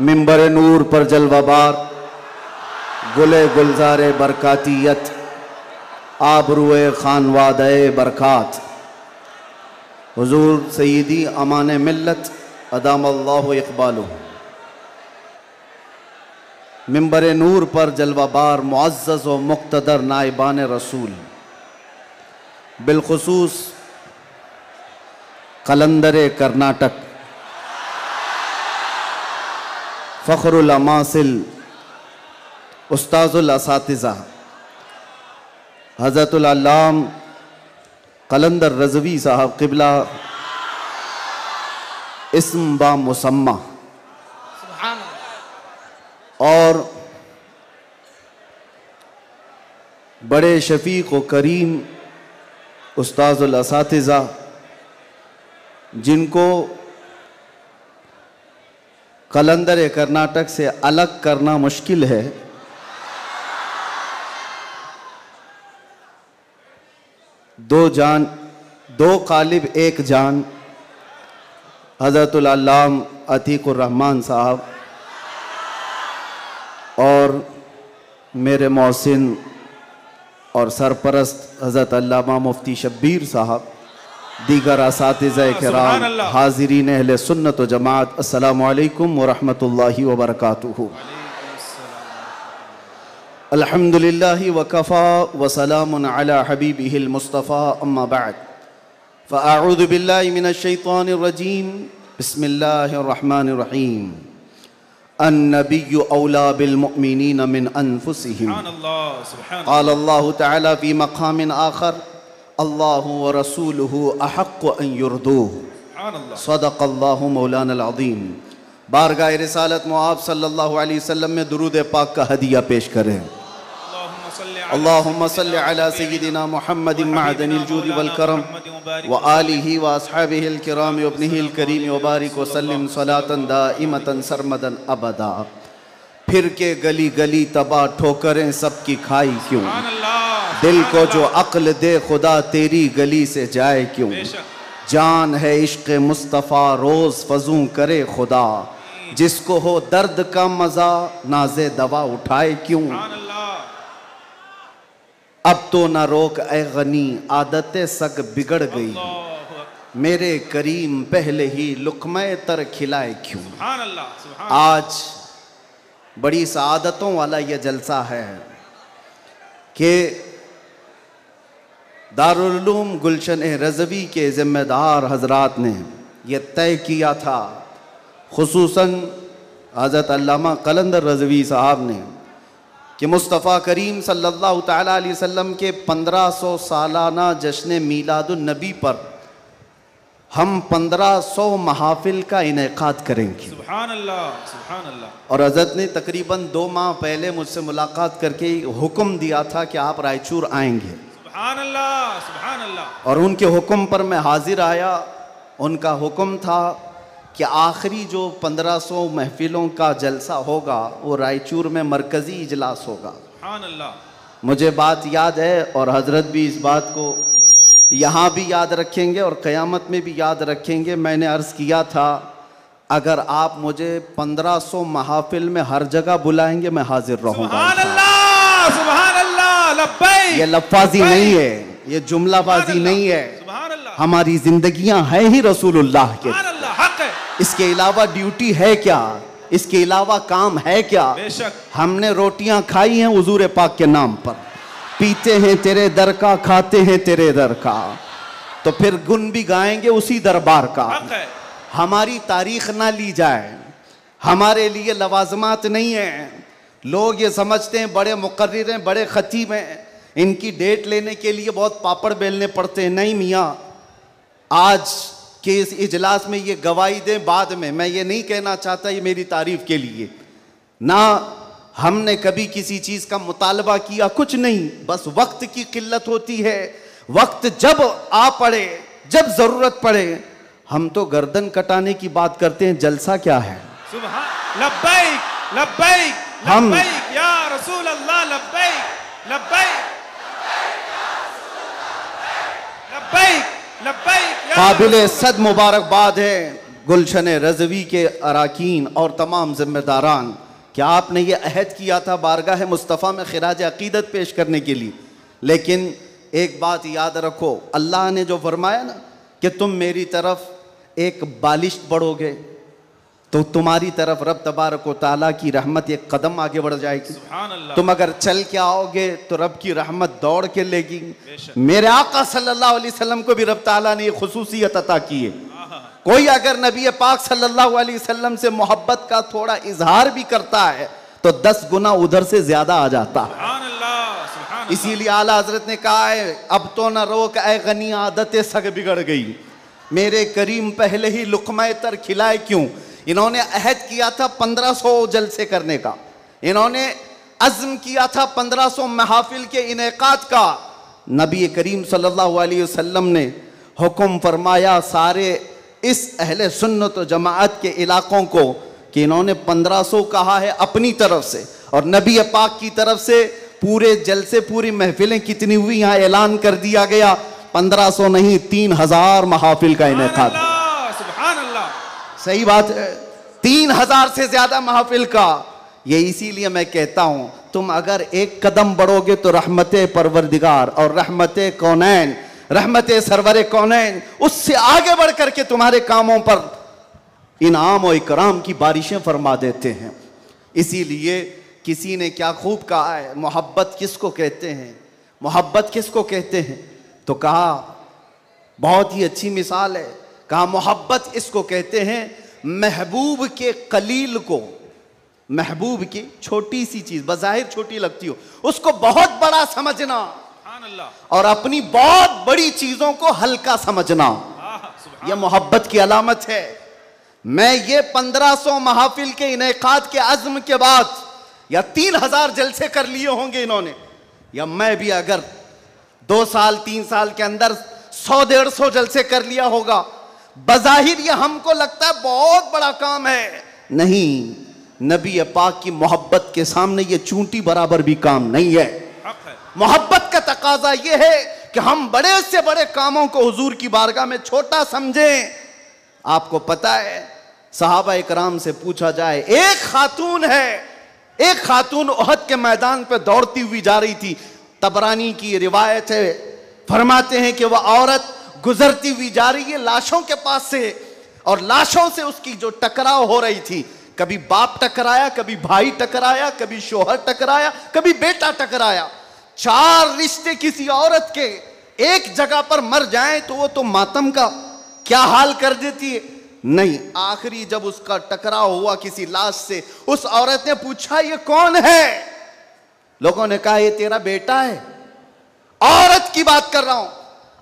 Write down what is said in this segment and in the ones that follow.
मिंबर नूर पर जलवाबार गुले गुलजारे बरकातियत आबरुए खानवादे बरकात हुजूर सईदी अमान मिल्लत अदामल्लाहु इक़बालुहु। मिंबर नूर पर जलवाबार मुअज़्ज़ज़ व मुक़्तदर नाइबान रसूल, बिलखुसूस कलंदर कर्नाटक, फ़ख्रुल अमासिल, उस्ताज़ुल असातिज़ा हज़रतुल अल्लाम कलंदर रज़वी साहब क़िबला इस्म बा मुसम्मा, और बड़े शफ़ीक़ व करीम उस्ताज़ुल असातिज़ा जिनको कलंदर कर्नाटक से अलग करना मुश्किल है, दो जान दो कालिब एक जान हज़रतुल अल्लाम अतीकुर रहमान साहब और मेरे मोहसिन और सरपरस्त हज़रत अल्लामा मुफ्ती शब्बीर साहब, दीगर असातिज़ा किराम, हाज़िरीन अहले सुन्नत व जमात, अस्सलामु अलैकुम व रहमतुल्लाहि व बरकातुहू। अल्हम्दुलिल्लाहि व कफ़ा व सलामुन अला हबीबिहिल मुस्तफ़ा, अम्मा बअद, फ़अऊज़ु बिल्लाहि मिनश शैतानिर रजीम, बिस्मिल्लाहिर रहमानिर रहीम। अन्नबिय्यु औला बिल मुअमिनीन मिन अनफुसिहिम, क़ाल अल्लाहु तआला फ़ी मक़ामिन आख़र, अल्लाहु व रसूलुहु अहक़्क़ु अन युर्दूहु, सदक़ल्लाहु मौलानल अज़ीम। बारगाह रिसालत मुआब सल्लल्लाहु अलैहि वसल्लम में दुरूद पाक का हदिया पेश करें। अल्लाहुम्मा सल्लि अला सय्यिदिना मुहम्मदिन मअदनिल जूदि वल करम व आलिहि व अस्हाबिहिल किराम व इब्निहिल करीम व बारिक व सल्लिम सलातन दाइमतन सरमदन अबदा। फिर के गली गली तबाह ठोकरें सबकी खाई क्यों, दिल को जो अक्ल दे खुदा तेरी गली से जाए क्यों। जान है इश्क़ मुस्तफ़ा रोज़ फजूं करे खुदा, जिसको हो दर्द का मज़ा नाज़े दवा उठाए क्यों। अब तो न रोक ए गनी आदतें सग बिगड़ गई, मेरे करीम पहले ही लुक़्मे तर खिलाए क्यों। आज बड़ी सआदतों वाला यह जलसा है कि दारुल उलूम गुलशन रज़वी के ज़िम्मेदार हज़रात ने यह तय किया था, खुसूसन हज़रत अल्लामा कलंदर रज़वी साहब ने, कि मुस्तफ़ा करीम सल्लल्लाहु तआला अलैहि वसल्लम के 1500 सालाना जश्न मीलादुन नबी पर हम 1500 महाफिल का इनेकाद करेंगे। सुभान अल्लाह, सुभान अल्लाह। और हज़रत ने तकरीबन 2 माह पहले मुझसे मुलाकात करके हुक्म दिया था कि आप रायचूर आएंगे। सुभान अल्लाह, सुभान अल्लाह। और उनके हुक्म पर मैं हाजिर आया। उनका हुक्म था कि आखिरी जो 1500 महफिलों का जलसा होगा वो रायचूर में मरकज़ी इजलास होगा। सुभान अल्लाह। मुझे बात याद है और हज़रत भी इस बात को यहाँ भी याद रखेंगे और क़यामत में भी याद रखेंगे। मैंने अर्ज़ किया था, अगर आप मुझे 1500 महाफिल में हर जगह बुलाएंगे मैं हाजिर रहूँगा। सुभान अल्लाह, सुभान अल्लाह, लब्बैक। ये लफ्ज़ी नहीं है, ये जुमलाबाजी नहीं है, हमारी जिंदगियां हैं ही रसूलुल्लाह के। इसके अलावा ड्यूटी है क्या, इसके अलावा काम है क्या। हमने रोटियां खाई हैं हुजूर पाक के नाम पर, पीते हैं तेरे दर का, खाते हैं तेरे दर का, तो फिर गुन भी गाएंगे उसी दरबार का। हमारी तारीख ना ली जाए, हमारे लिए लवाजमात नहीं है। लोग ये समझते हैं बड़े मुकर्रिर हैं, बड़े खतीब हैं, इनकी डेट लेने के लिए बहुत पापड़ बेलने पड़ते हैं। नहीं मियाँ, आज के इस इजलास में ये गवाही दें बाद में। मैं ये नहीं कहना चाहता ये मेरी तारीफ के लिए, ना हमने कभी किसी चीज़ का मुतालबा किया, कुछ नहीं, बस वक्त की किल्लत होती है। वक्त जब आ पड़े, जब ज़रूरत पड़े, हम तो गर्दन कटाने की बात करते हैं, जलसा क्या है। सुभान लब्बैक लब्बैक लब्बैक या रसूल अल्लाह, लब्बैक लब्बैक लब्बैक लब्बैक। काबिल सद मुबारकबाद है गुलशन रज़वी के अराकीन और तमाम ज़िम्मेदारान, क्या आपने ये अहद किया था बारगाह मुस्तफ़ा में खिराज अक़ीदत पेश करने के लिए। लेकिन एक बात याद रखो, अल्लाह ने जो फरमाया ना कि तुम मेरी तरफ एक बालिश बढ़ोगे तो तुम्हारी तरफ रब तबारक व तआला की रहमत एक कदम आगे बढ़ जाएगी। तुम अगर चल के आओगे तो रब की रहमत दौड़ के लेगी। मेरे आका सल्लल्लाहु अलैहि वसल्लम को भी रब तआला ने ये खुसूसियत अता की है। कोई अगर नबी पाक सल्लल्लाहु अलैहि वसल्लम से मोहब्बत का थोड़ा इजहार भी करता है तो 10 गुना उधर से ज्यादा आ जाता है। इसीलिए आला हजरत ने कहा है, अब तो न रोक ऐ गनी आदतें सग बिगड़ गई, मेरे करीम पहले ही लुक़मा तर खिलाए क्यों। इन्होंने अहद किया था 1500 जलसे करने का, इन्होंने अज़्म किया था 1500 महफिल के इनेकाद का। नबी करीम सल्लल्लाहु अलैहि वसल्लम ने हुक्म फरमाया सारे इस अहले सुन्नत व जमाअत के इलाकों को कि इन्होंने 1500 कहा है अपनी तरफ से, और नबी पाक की तरफ से पूरे जलसे पूरी महफिलें कितनी हुई यहाँ ऐलान कर दिया गया, 1500 नहीं 3000 महफिल का इनेकाद। सही बात है, 3000 से ज्यादा महफिल का। ये इसीलिए मैं कहता हूं तुम अगर एक कदम बढ़ोगे तो रहमत परवरदिगार और रहमत कौनैन, रहमत सरवर कौनैन उससे आगे बढ़ करके तुम्हारे कामों पर इनाम और इकराम की बारिशें फरमा देते हैं। इसीलिए किसी ने क्या खूब कहा है, मोहब्बत किसको कहते हैं, मोहब्बत किसको कहते हैं, तो कहा बहुत ही अच्छी मिसाल है, कहा मोहब्बत इसको कहते हैं महबूब के कलील को, महबूब की छोटी सी चीज बज़ाहिर छोटी लगती हो उसको बहुत बड़ा समझना और अपनी बहुत बड़ी चीजों को हल्का समझना, यह मोहब्बत की अलामत है। मैं ये 1500 महफिल के इनेकाद के अज़्म के बाद या 3000 जलसे कर लिए होंगे इन्होंने, या मैं भी अगर 2 साल 3 साल के अंदर 100-150 जलसे कर लिया होगा, बज़ाहिर ये हमको लगता है बहुत बड़ा काम है। नहीं, नबी पाक की मोहब्बत के सामने ये चूंटी बराबर भी काम नहीं है। मोहब्बत का तकाजा ये है कि हम बड़े से बड़े कामों को हुजूर की बारगाह में छोटा समझें। आपको पता है सहाबा इकराम से पूछा जाए, एक खातून है, एक खातून उहद के मैदान पे दौड़ती हुई जा रही थी, तबरानी की रिवायत है, फरमाते हैं कि वह औरत गुजरती हुई जा रही है लाशों के पास से, और लाशों से उसकी जो टकराव हो रही थी, कभी बाप टकराया, कभी भाई टकराया, कभी शोहर टकराया, कभी बेटा टकराया। 4 रिश्ते किसी औरत के एक जगह पर मर जाएं तो वो तो मातम का क्या हाल कर देती है। नहीं, आखिरी जब उसका टकराव हुआ किसी लाश से, उस औरत ने पूछा ये कौन है। लोगों ने कहा ये तेरा बेटा है। औरत की बात कर रहा हूं,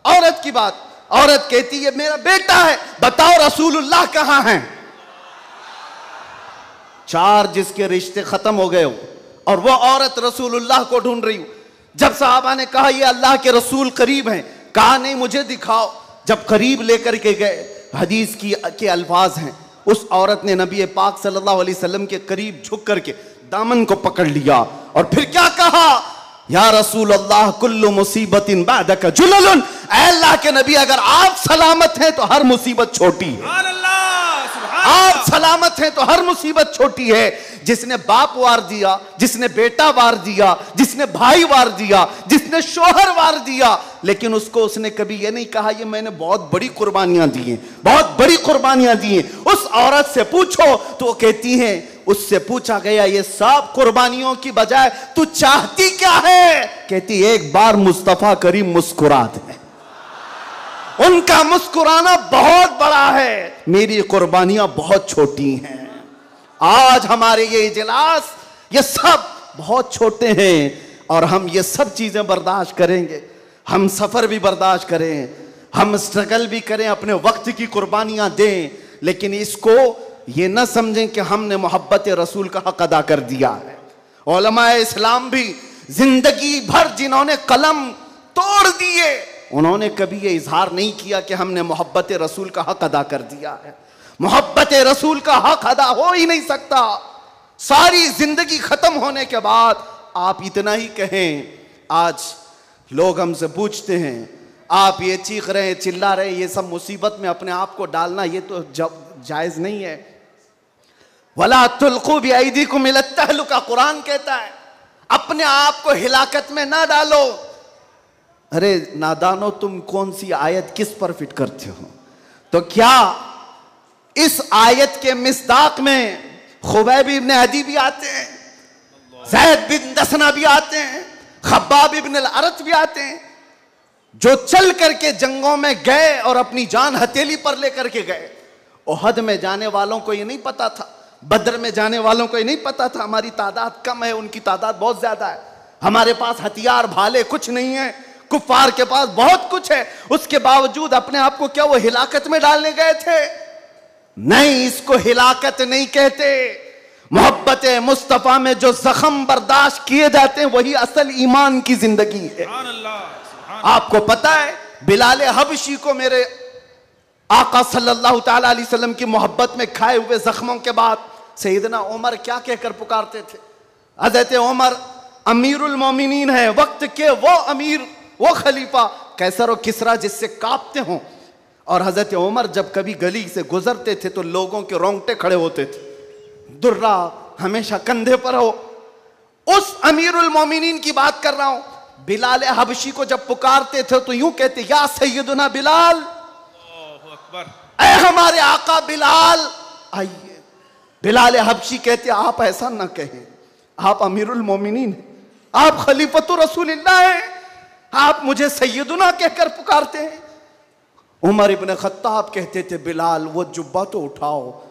औरत की बात। औरत कहती है मेरा बेटा है, बताओ रसूलुल्लाह कहां हैं। 4 जिसके रिश्ते खत्म हो गए हो और वो औरत रसूलुल्लाह को ढूंढ रही हो। जब साहबा ने कहा ये अल्लाह के रसूल करीब हैं, कहा नहीं मुझे दिखाओ। जब करीब लेकर के गए, हदीस के अल्फाज हैं, उस औरत ने नबी पाक सल्लल्लाहु अलैहि वसल्लम के करीब झुक करके दामन को पकड़ लिया और फिर क्या कहा, या रसूल अल्लाह कुल्लु मुसीबतिन बादका जुललुन, ऐ अल्लाह के नबी अगर आप सलामत हैं तो हर मुसीबत छोटी है। आप सलामत हैं तो हर मुसीबत छोटी है। जिसने बाप वार दिया, जिसने बेटा वार दिया, जिसने भाई वार दिया, जिसने शोहर वार दिया, लेकिन उसको उसने कभी ये नहीं कहा ये मैंने बहुत बड़ी कुर्बानियां दी हैं, बहुत बड़ी कुर्बानियां दी हैं। उस औरत से पूछो तो वो कहती हैं, उससे पूछा गया ये सब कुर्बानियों की बजाय तू चाहती क्या है। कहती एक बार मुस्तफा करीम मुस्कुरा दे। उनका मुस्कुराना बहुत बड़ा है, मेरी कुर्बानियां बहुत छोटी हैं। आज हमारे ये इजलास ये सब बहुत छोटे हैं और हम ये सब चीजें बर्दाश्त करेंगे। हम सफर भी बर्दाश्त करें, हम स्ट्रगल भी करें, अपने वक्त की कुर्बानियां दें, लेकिन इसको ये न समझें कि हमने मोहब्बत रसूल का हक अदा कर दिया है। उलमाए इस्लाम भी जिंदगी भर जिन्होंने कलम तोड़ दिए, उन्होंने कभी ये इजहार नहीं किया कि हमने मोहब्बत रसूल का हक अदा कर दिया है। मोहब्बत रसूल का हक अदा हो ही नहीं सकता। सारी जिंदगी खत्म होने के बाद आप इतना ही कहें। आज लोग हमसे पूछते हैं आप ये चीख रहे हैं, चिल्ला रहे हैं, ये सब मुसीबत में अपने आप को डालना, ये तो जायज नहीं है। वला तुल्कू बिअयदीकुम इला तहलुका, कुरान कहता है अपने आप को हिलाकत में ना डालो। अरे नादानो, तुम कौन सी आयत किस पर फिट करते हो? तो क्या इस आयत के मिस्दाक में खुबैब इब्न अदी भी आते हैं, ज़ैद बिन दसना भी आते हैं, खब्बाब इब्न अल-अरत भी आते हैं, जो चल करके जंगों में गए और अपनी जान हथेली पर लेकर के गए। ओहद में जाने वालों को ये नहीं पता था, बद्र में जाने वालों को ये नहीं पता था हमारी तादाद कम है, उनकी तादाद बहुत ज्यादा है, हमारे पास हथियार भाले कुछ नहीं है, कुफार के पास बहुत कुछ है। उसके बावजूद अपने आप को क्या वो हिलाकत में डालने गए थे? नहीं, इसको हिलाकत नहीं कहते। मोहब्बत मुस्तफा में जो जख्म बर्दाश्त किए जाते हैं वही असल ईमान की जिंदगी है। आपको पता है बिलाल हबशी को मेरे आका सल्लल्लाहु ताला अलैहि वसल्लम की मोहब्बत में खाए हुए जख्मों के बाद सैयदना उमर क्या कहकर पुकारते थे? हज़रत उमर अमीरुल मोमिनीन है, वक्त के वो अमीर, वो खलीफा, कैसर और किसरा जिससे कांपते हों। और हज़रत उमर जब कभी गली से गुजरते थे तो लोगों के रोंगटे खड़े होते थे, दुर्रा हमेशा कंधे पर हो। उस अमीरुल मोमिनीन की बात कर रहा हूं। बिलाल हबशी को जब पुकारते थे तो यूं कहते, या सैयदुना बिलाल, ऐ हमारे आका बिलाल आइए। बिलाल हबशी कहते, आप ऐसा ना कहें, आप अमीरुल मोमिनीन हैं, आप खलीफतुर रसूलिल्लाह हैं, आप मुझे सैयदुना कहकर पुकारते हैं। उमर इब्न खत्ताब कहते थे, बिलाल वो जुब्बा तो उठाओ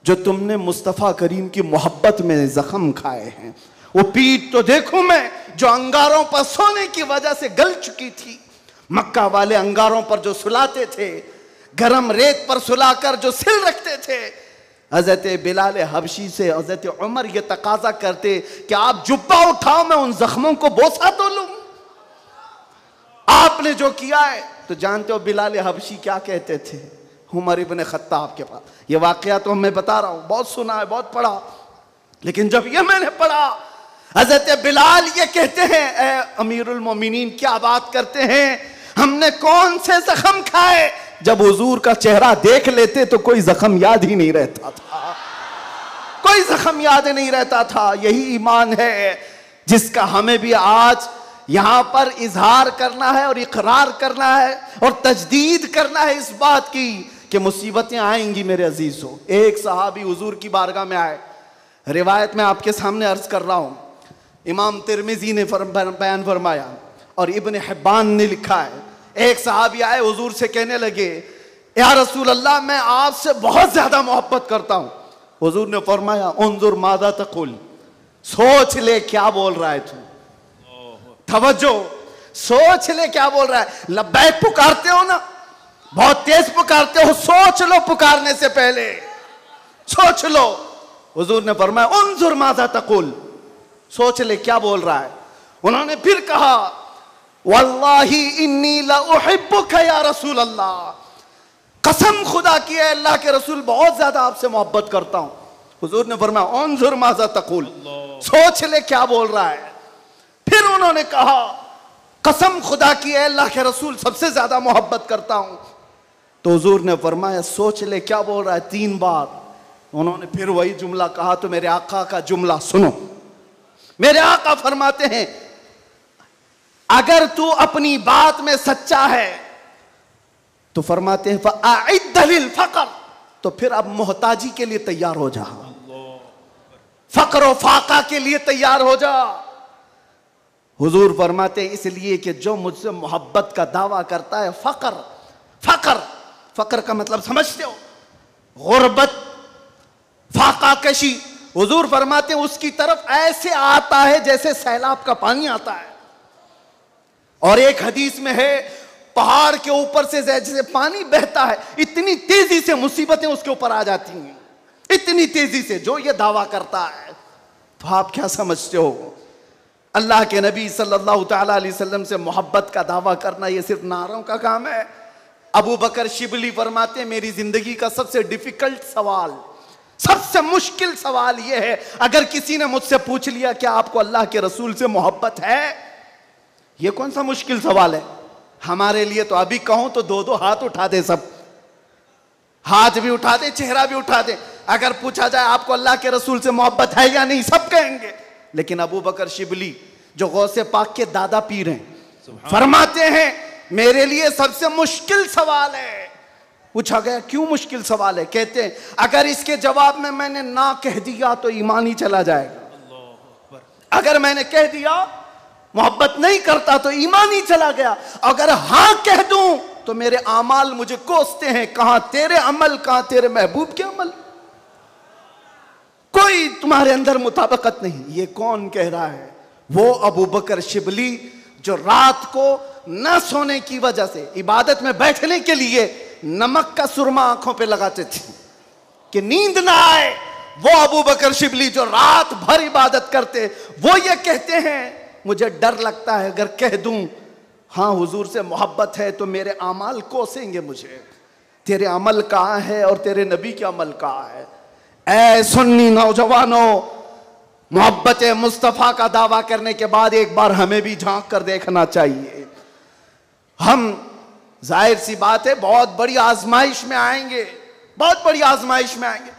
जो तुमने मुस्तफ़ा करीम की मोहब्बत में जख्म खाए हैं, वो पीठ तो देखूं मैं जो अंगारों पर सोने की वजह से गल चुकी थी। मक्का वाले अंगारों पर जो सुलाते थे, गरम रेत पर सुलाकर जो सिल रखते थे। हजरत बिलाल हबशी से हजरत उमर ये तकाजा करते कि आप जुब्बा उठाओ, मैं उन जख्मों को बोसा तो लूं। आपने जो किया है तो जानते हो बिलाल हबशी क्या कहते थे उमर इब्न खत्ताब के पास? ये वाकया तो मैं बता रहा हूं, बहुत सुना है, बहुत पढ़ा, लेकिन जब ये मैंने पढ़ा, हजरत बिलाल ये कहते हैं, ए अमीरुल मोमिनीन क्या बात करते हैं, हमने कौन से जख्म खाए? जब हुजूर का चेहरा देख लेते तो कोई जख्म याद ही नहीं रहता था, कोई जख्म याद नहीं रहता था। यही ईमान है जिसका हमें भी आज यहां पर इजहार करना है और इकरार करना है और तजदीद करना है इस बात की कि मुसीबतें आएंगी मेरे अजीजों। एक सहाबी हुजूर की बारगाह में आए, रिवायत में आपके सामने अर्ज कर रहा हूं, इमाम तिरमिजी ने बयान फरमाया और इब्न हिब्बान ने लिखा है। एक सहाबी आए, हुजूर से कहने लगे, या रसूल अल्लाह, मैं आपसे बहुत ज्यादा मोहब्बत करता हूं। हुजूर ने फरमाया, उन्जुर मादा तकुल, सोच ले क्या बोल रहा है तू, तवज्जो, सोच ले क्या बोल रहा है। लब्बैक पुकारते हो ना, बहुत तेज पुकारते हो, सोच लो पुकारने से पहले, सोच लो। हुजूर ने फरमाया, उन्जुर मादा तकुल, सोच ले क्या बोल रहा है। उन्होंने फिर कहा, वल्लाही इन्नी ला उहिब्बुका या रसूल अल्लाह, कसम खुदा की है अल्लाह के रसूल बहुत ज्यादा आपसे मोहब्बत करता हूं। हुजूर ने फरमाया, उन्जुर मादा तकुल, सोच ले क्या बोल रहा है। फिर उन्होंने कहा, कसम खुदा की है अल्लाह के रसूल सबसे ज्यादा मोहब्बत करता हूं। तो हुजूर ने फरमाया, सोच ले क्या बोल रहा है, 3 बार। उन्होंने फिर वही जुमला कहा। तो मेरे आका का जुमला सुनो, मेरे आका फरमाते हैं, अगर तू अपनी बात में सच्चा है तो फरमाते हैं फ़अइद्द लिल फ़क़र, तो फिर अब मोहताजी के लिए तैयार हो जा, फक्र व फाका के लिए तैयार हो जा। हुजूर फरमाते हैं, इसलिए कि जो मुझसे मोहब्बत का दावा करता है, फक्र, फक्र, फक्र का मतलब समझते हो, गुर्बत, फाका कशी। हुजूर फरमाते हैं उसकी तरफ ऐसे आता है जैसे सैलाब का पानी आता है। और एक हदीस में है, पहाड़ के ऊपर से जैसे पानी बहता है, इतनी तेजी से मुसीबतें उसके ऊपर आ जाती हैं, इतनी तेजी से, जो ये दावा करता है। तो आप क्या समझते हो, अल्लाह के नबी सल्लल्लाहु ताला अलैहि वसल्लम से मोहब्बत का दावा करना ये सिर्फ नारों का काम है? अबू बकर शिबली फरमाते, मेरी जिंदगी का सबसे डिफिकल्ट सवाल, सबसे मुश्किल सवाल यह है, अगर किसी ने मुझसे पूछ लिया कि आपको अल्लाह के रसूल से मोहब्बत है, यह कौन सा मुश्किल सवाल है हमारे लिए? तो अभी कहूं तो 2-2 हाथ उठा दे सब। हाथ भी उठा दे, चेहरा भी उठा दे। अगर पूछा जाए आपको अल्लाह के रसूल से मोहब्बत है या नहीं, सब कहेंगे। लेकिन अबू बकर शिबली जो गौसे पाक के दादा पीर हैं, फरमाते हैं मेरे लिए सबसे मुश्किल सवाल है। पूछा गया क्यों मुश्किल सवाल है? कहते हैं अगर इसके जवाब में मैंने ना कह दिया तो ईमान ही चला जाएगा। अगर मैंने कह दिया मोहब्बत नहीं करता तो ईमान ही चला गया। अगर हां कह दूं तो मेरे अमाल मुझे कोसते हैं, कहां तेरे अमल, कहां तेरे महबूब के अमल। कोई तुम्हारे अंदर मुताबिकत नहीं। ये कौन कह रहा है? वो अबू बकर शिबली जो रात को न सोने की वजह से इबादत में बैठने के लिए नमक का सुरमा आंखों पे लगाते थे कि नींद ना आए। वो अबू बकर शिबली जो रात भर इबादत करते, वो ये कहते हैं मुझे डर लगता है अगर कह दूं हाँ हुजूर से मोहब्बत है तो मेरे अमाल कोसेंगे मुझे। तेरे अमल कहाँ है और तेरे नबी के अमल कहाँ है? ऐ सुन्नी नौजवानों, मोहब्बत मुस्तफ़ा का दावा करने के बाद एक बार हमें भी झांक कर देखना चाहिए। हम जाहिर सी बात है बहुत बड़ी आजमाइश में आएंगे, बहुत बड़ी आजमाइश में आएंगे।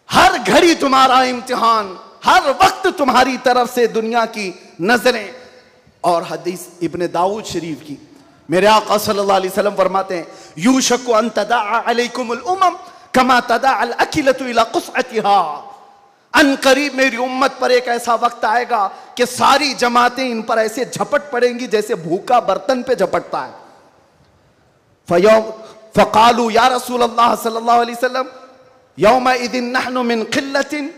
हर घड़ी तुम्हारा इम्तिहान, हर वक्त तुम्हारी तरफ से दुनिया की नजरें। और हदीस इब्ने दाऊद शरीफ की मेरे आका सल्लल्लाहु अलैहि वसल्लम फरमाते हैं यूशकु अन तदाअ अलैकुमुल उमम कमा तदाअल अकिलतु इला क़ुस्अतिहा। अन करीब मेरी उम्मत पर एक ऐसा वक्त आएगा कि सारी जमातें इन पर ऐसे झपट पड़ेंगी जैसे भूखा बर्तन पे झपटता है। फ़क़ालू या रसूल अल्लाह सल्लल्लाहु अलैहि वसल्लम यौमइज़िन नहनु मिन क़िल्लतिन।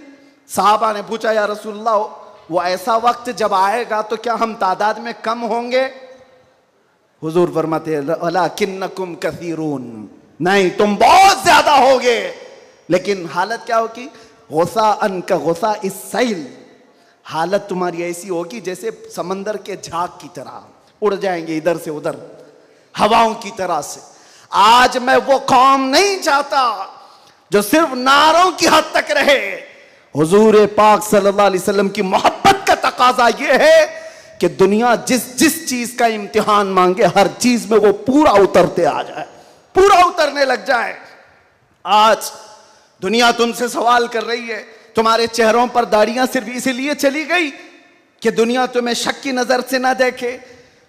साहबा ने पूछा या रसूल अल्लाह वो ऐसा वक्त जब आएगा तो क्या हम तादाद में कम होंगे? हुजूर फरमाते हैं वलाकिन्नकुम कसीरून, नहीं तुम बहुत ज्यादा होगे। लेकिन हालत क्या होगी? गुस्सा अन का गुस्सा इस सैल, हालत तुम्हारी ऐसी होगी जैसे समंदर के झाग की तरह, उड़ जाएंगे इधर से उधर हवाओं की तरह से। आज मैं वो कौम नहीं चाहता जो सिर्फ नारों की हद तक रहे। हुजूर पाक सल्लल्लाहु अलैहि वसल्लम की मोहब्बत का तकाजा यह है कि दुनिया जिस जिस चीज का इम्तिहान मांगे हर चीज में वो पूरा उतरते आ जाए, पूरा उतरने लग जाए। आज दुनिया तुमसे सवाल कर रही है, तुम्हारे चेहरों पर दाढ़ियां सिर्फ इसलिए चली गई कि दुनिया तुम्हें शक की नजर से ना देखे।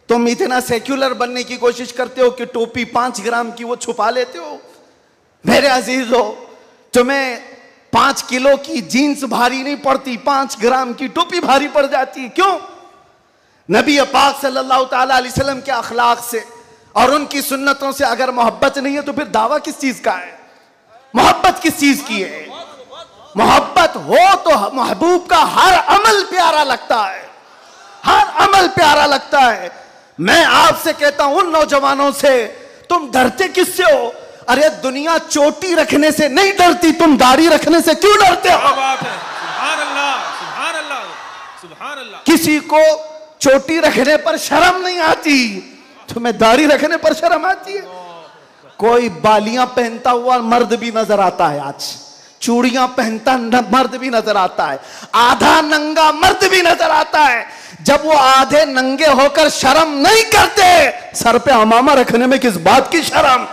तुम इतना सेक्युलर बनने की कोशिश करते हो कि टोपी 5 ग्राम की वो छुपा लेते हो। मेरे अजीजों, तुम्हें 5 किलो की जीन्स भारी नहीं पड़ती, 5 ग्राम की टोपी भारी पड़ जाती है। क्यों? नबी पाक सल्लल्लाहु ताला अलैहि वसल्लम के अखलाक से और उनकी सुन्नतों से अगर मोहब्बत नहीं है तो फिर दावा किस चीज का है? मोहब्बत किस चीज की है? मोहब्बत हो तो महबूब का हर अमल प्यारा लगता है, हर अमल प्यारा लगता है। मैं आपसे कहता हूं उन नौजवानों से, तुम डरते किससे हो? अरे दुनिया चोटी रखने से नहीं डरती, तुम दाढ़ी रखने से क्यों डरते हो? बात है। सुभान अल्लाह, सुभान अल्लाह, सुभान अल्लाह। किसी को चोटी रखने पर शर्म नहीं आती, तुम्हें दाढ़ी रखने पर शर्म आती है। कोई बालियां पहनता हुआ मर्द भी नजर आता है, आज चूड़ियां पहनता मर्द भी नजर आता है, आधा नंगा मर्द भी नजर आता है। जब वो आधे नंगे होकर शर्म नहीं करते, सर पे अमामा रखने में किस बात की शर्म,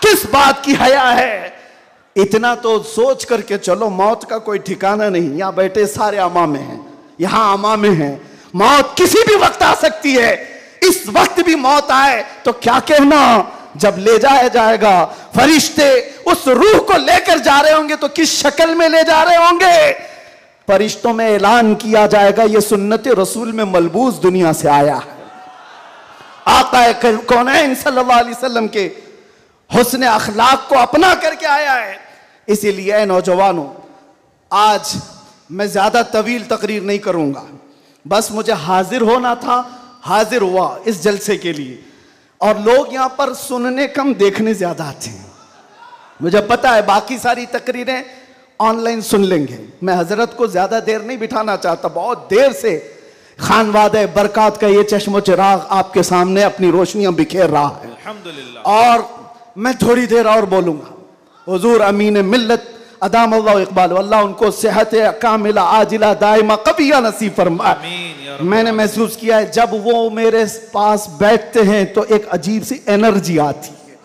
किस बात की हया है? इतना तो सोच करके चलो, मौत का कोई ठिकाना नहीं। यहां बैठे सारे अमामे हैं, यहां अमामे हैं, मौत किसी भी वक्त आ सकती है। इस वक्त भी मौत आए तो क्या कहना, जब ले जाया जाएगा फरिश्ते उस रूह को लेकर जा रहे होंगे तो किस शक्ल में ले जा रहे होंगे? फरिश्तों में ऐलान किया जाएगा ये सुन्नत रसूल में मलबूस दुनिया से आया है, आका कौनैन सल्लल्लाहु अलैहि वसल्लम के हुस्न अखलाक को अपना करके आया है। इसीलिए नौजवानों, आज मैं ज्यादा तवील तकरीर नहीं करूंगा, बस मुझे हाजिर होना था, हाजिर हुआ इस जलसे के लिए। और लोग यहां पर सुनने कम, देखने ज्यादा आते हैं। मुझे पता है बाकी सारी तकरीरें ऑनलाइन सुन लेंगे। मैं हजरत को ज्यादा देर नहीं बिठाना चाहता, बहुत देर से खानवादे बरकात का ये चश्मो चिराग आपके सामने अपनी रोशनियां बिखेर रहा है, अल्हम्दुलिल्लाह। और मैं थोड़ी देर और बोलूंगा। हुजूर अमीन मिल्लत अदाम अल्लाह इकबाल, अल्लाह उनको सेहत कामिला आजिला दाइमा कबिया नसीब फरमाए। मैंने महसूस किया है जब वो मेरे पास बैठते हैं तो एक अजीब सी एनर्जी आती है,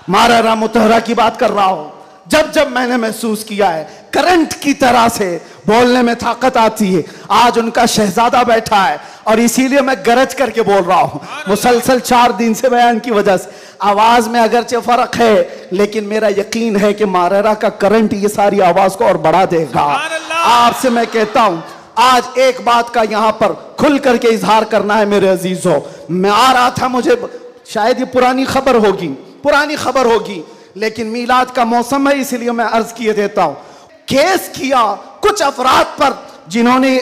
माररा मुतहरा की बात कर रहा हूं। जब जब मैंने महसूस किया है करंट की तरह से बोलने में ताकत आती है, आज उनका शहजादा बैठा है और इसीलिए मैं गरज करके बोल रहा हूं। मुसलसल 4 दिन से बयान की वजह से आवाज में अगरचे फर्क है, लेकिन मेरा यकीन है कि माररा का करंट ये सारी आवाज को और बढ़ा देगा। आपसे मैं कहता हूं आज एक बात का यहां पर खुल करके इजहार करना है मेरे अजीजों। मैं आ रहा था, मुझे शायद ये पुरानी खबर होगी, लेकिन मीलाद का मौसम है इसलिए मैं अर्ज किए देता हूं। केस किया कुछ अफराद पर जिन्होंने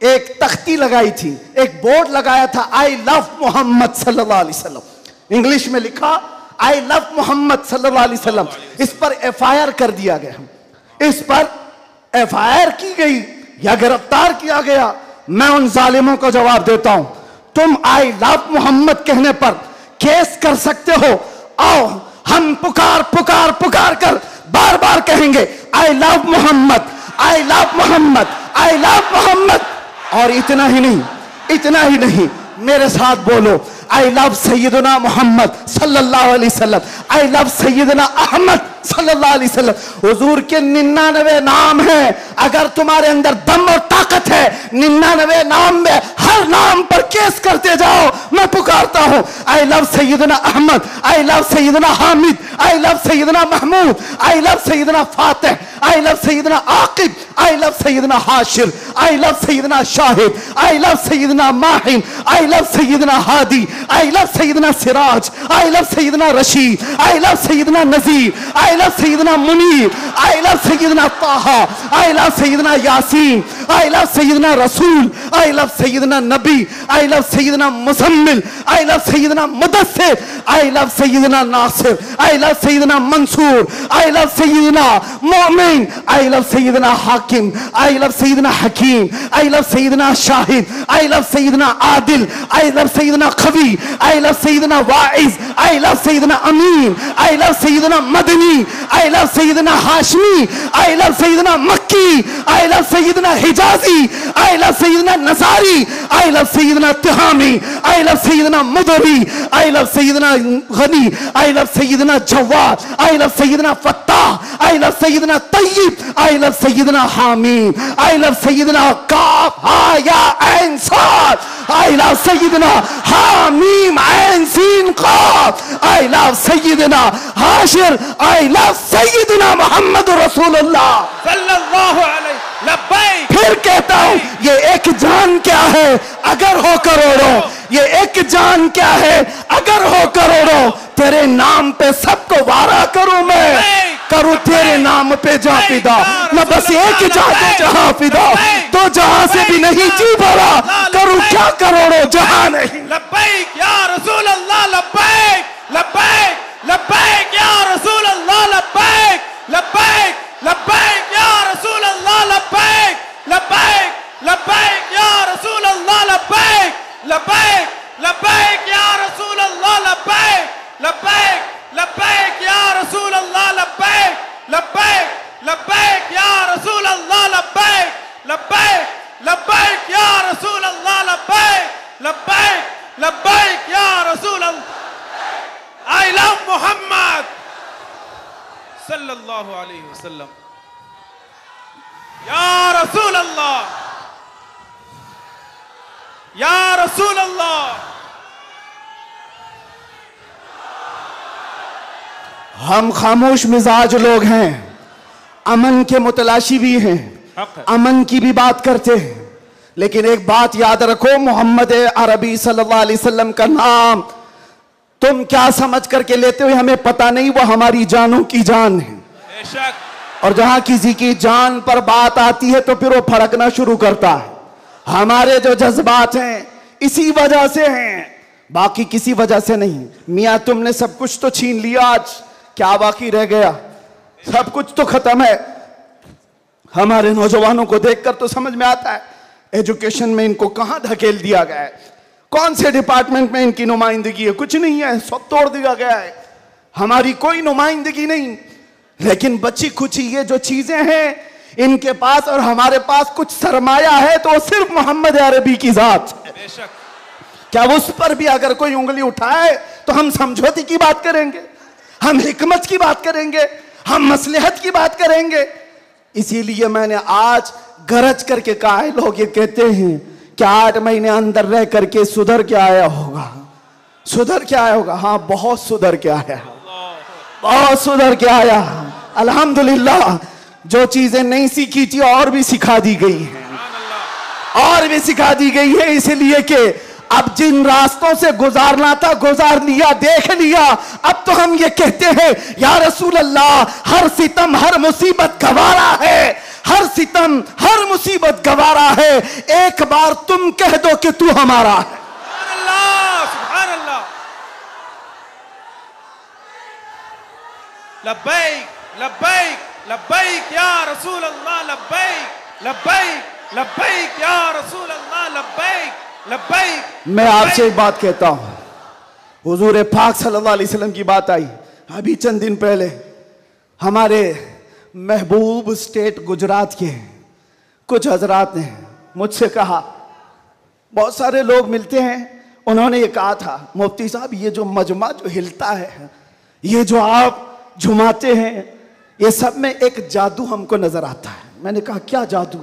एक तख्ती लगाई थी, एक बोर्ड लगाया था, आई लव मोहम्मद सल्लल्लाहु अलैहि वसल्लम, इंग्लिश में लिखा आई लव मोहम्मद सल्लल्लाहु अलैहि वसल्लम। इस पर एफआईआर कर दिया गया, इस पर एफआईआर की गई या गिरफ्तार किया गया। मैं उन जालिमों को जवाब देता हूं, तुम आई लव मोहम्मद कहने पर केस कर सकते हो, आओ हम पुकार पुकार पुकार कर बार बार कहेंगे I love Mohammed, I love Mohammed, I love Mohammed. और इतना ही नहीं, मेरे साथ बोलो आई लव सैयदना मोहम्मद सल्लल्लाहु अलैहि वसल्लम, आई लव सैयदना अहमद सल्लल्लाहु अलैहि वसल्लम। हुजूर के 99 नाम हैं, अगर तुम्हारे अंदर दम और ताकत है 99 नाम में हर नाम पर केस करते जाओ। मैं पुकारता हूं आई लव सैयदना अहमद, आई लव सैयदना हामिद, आई लव सैयदना महमूद, आई लव सैयदना फातिह, आई लव सैयदना आकिब, आई लव सैयदना हाशिर, आई लव सैयदना शाहिद, आई लव सैयदना माहिन, आई लव सैयदना हादी, आई लव सैयदना सिराज, आई लव सैयदना रशीद, आई लव सैयदना नजीर, आई लव सैयदना मुनीर, आई लव सैयदना ताहा, आई लव सैयदना यासीन, आई लव सैयदना रसूल, आई लव सैयदना नबी, आई लव सैयदना मुजम्मिल, आई लव सैयदना मुदस्सिर, आई लव सैयदना नासिर, आई लव सैयदना मंसूर, आई लव सैयदना मोमिन, आई लव सैयदना हाकिम, आई लव सैयदना हकीम, आई लव सैयदना शाहिद, आई लव सैयदना आदिल, आई लव सैयदना खवी, आई लव सैयदना वाइज, आई लव सैयदना अमीन, आई लव सैयदना मदनी, आई लव सैयदना हाशमी, आई लव सैयदना मक्की, आई लव सैयदना हिजाजी, आई लव सैयदना नसारी, आई लव सैयदना तिहामी, आई लव सैयदना मुदरी, आई लव सैयदना गनी, आई लव सैयदना जवाद, आई लव सैयदना फत्ताह, आई लव सैयदना तय्यब, आई लव सैयदना हामीम, आई लव सैयदना काफ हा या ऐन साद, आई लव सैयदना हामीम ऐन सीन काफ, आई लव सैयदना हाशिर, आई लव सैयदना मोहम्मद रसूलुल्लाह सल्लल्लाहु अलैहि लब्बैक। फिर कहता हूं ये एक जान क्या है अगर हो करोड़ों, ये एक जान क्या है अगर हो करोड़ों, तेरे नाम पे सबको वारा करूं मैं, करूं तेरे नाम पे जा फिदा, मैं बस एक जा दे जहां फिदा, तो जहां से भी नहीं जी भरा, करूं क्या करोड़ों जहां नहीं। लब्बैक या रसूल अल्लाह, लब्बैक लब्बैक लब्बैक या रसूल अल्लाह, लब्बैक लब्बैक लब्बैक या रसूल अल्लाह, लब्बैक लब्बैक लब्बैक या रसूल अल्लाह, लब्बैक लब्बैक लब्बैक या रसूल अल्लाह, लब्बैक लब्बैक लब्बैक या रसूल अल्लाह, लब्बैक लब्बैक लब्बैक या रसूल अल्लाह, लब्बैक लब्बैक लब्बैक या रसूल अल्लाह, लब्बैक लब्बैक लब्बैक या रसूल अल्लाह। आई लव मोहम्मद सल्लल्लाहु अलैहि वसल्लम या रसूल अल्लाह, या रसूल अल्लाह। हम खामोश मिजाज लोग हैं, अमन के मुतलाशी भी हैं, अमन की भी बात करते हैं, लेकिन एक बात याद रखो, मोहम्मद अरबी सल्लल्लाहु अलैहि वसल्लम का नाम तुम क्या समझ करके लेते हो हमें पता नहीं, वो हमारी जानों की जान है। और जहां किसी की जान पर बात आती है तो फिर वो फड़कना शुरू करता है। हमारे जो जज्बात हैं इसी वजह से हैं, बाकी किसी वजह से नहीं। मियाँ तुमने सब कुछ तो छीन लिया, आज क्या बाकी रह गया? सब कुछ तो खत्म है। हमारे नौजवानों को देखकर तो समझ में आता है एजुकेशन में इनको कहां धकेल दिया गया है, कौन से डिपार्टमेंट में इनकी नुमाइंदगी है, कुछ नहीं है, सब तोड़ दिया गया है, हमारी कोई नुमाइंदगी नहीं। लेकिन बची खुची ये जो चीजें हैं इनके पास और हमारे पास कुछ सरमाया है तो सिर्फ मोहम्मद अरबी की जात है। क्या उस पर भी अगर कोई उंगली उठाए तो हम समझौते की बात करेंगे? हम हिकमत की बात करेंगे, हम मसलहत की बात करेंगे। इसीलिए मैंने आज गरज करके कहा है, लोग ये कहते हैं कि 8 महीने अंदर रह करके सुधर के आया होगा, सुधर के आया होगा। हाँ, बहुत सुधर के आया, बहुत सुधर के आया। अल्हम्दुलिल्लाह, जो चीजें नहीं सीखी थी और भी सिखा दी गई है, और भी सिखा दी गई है। इसलिए कि अब जिन रास्तों से गुजारना था गुजार लिया, देख लिया। अब तो हम ये कहते हैं, या रसूल अल्लाह, हर सितम हर मुसीबत गवारा है, हर सितम हर मुसीबत गवारा है। एक बार तुम कह दो कि तू हमारा है। सुभान अल्लाह, सुभान अल्लाह। लब्बैक लब्बैक लब्बैक या रसूल अल्लाह, लब्बैक लब्बैक लब्बैक या रसूल अल्लाह, लब्बैक लब्बैक। मैं आपसे एक बात कहता हूं, हुजूर पाक सल्लल्लाहु अलैहि वसल्लम की बात आई अभी चंद दिन पहले। हमारे महबूब स्टेट गुजरात के कुछ हजरात ने मुझसे कहा, बहुत सारे लोग मिलते हैं, उन्होंने ये कहा था, मुफ्ती साहब ये जो मजमा जो हिलता है, ये जो आप झुमाते हैं, ये सब में एक जादू हमको नजर आता है। मैंने कहा क्या जादू?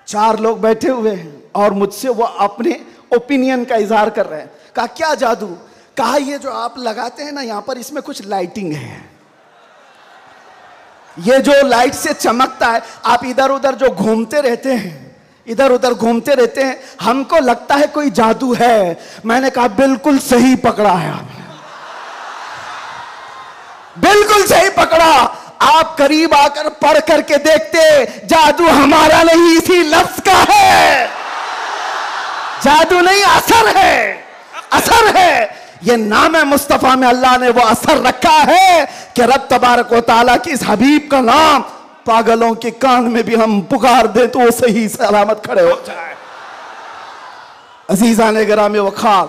4 लोग बैठे हुए हैं और मुझसे वो अपने ओपिनियन का इजहार कर रहे हैं। कहा क्या जादू? कहा ये जो आप लगाते हैं ना यहाँ पर, इसमें कुछ लाइटिंग है, ये जो लाइट से चमकता है, आप इधर उधर जो घूमते रहते हैं, इधर उधर घूमते रहते हैं, हमको लगता है कोई जादू है। मैंने कहा बिल्कुल सही पकड़ा है आपने, बिल्कुल सही पकड़ा। आप करीब आकर पढ़ करके देखते, जादू हमारा नहीं, इसी लफ्ज का है। जादू नहीं, असर है, असर है। ये नाम है मुस्तफा में अल्लाह ने वो असर रखा है कि रब तबारक व तआला की इस हबीब का नाम पागलों के कान में भी हम पुकार दें तो वो सही सलामत खड़े हो जाए। अजीजान गिरामी वखार,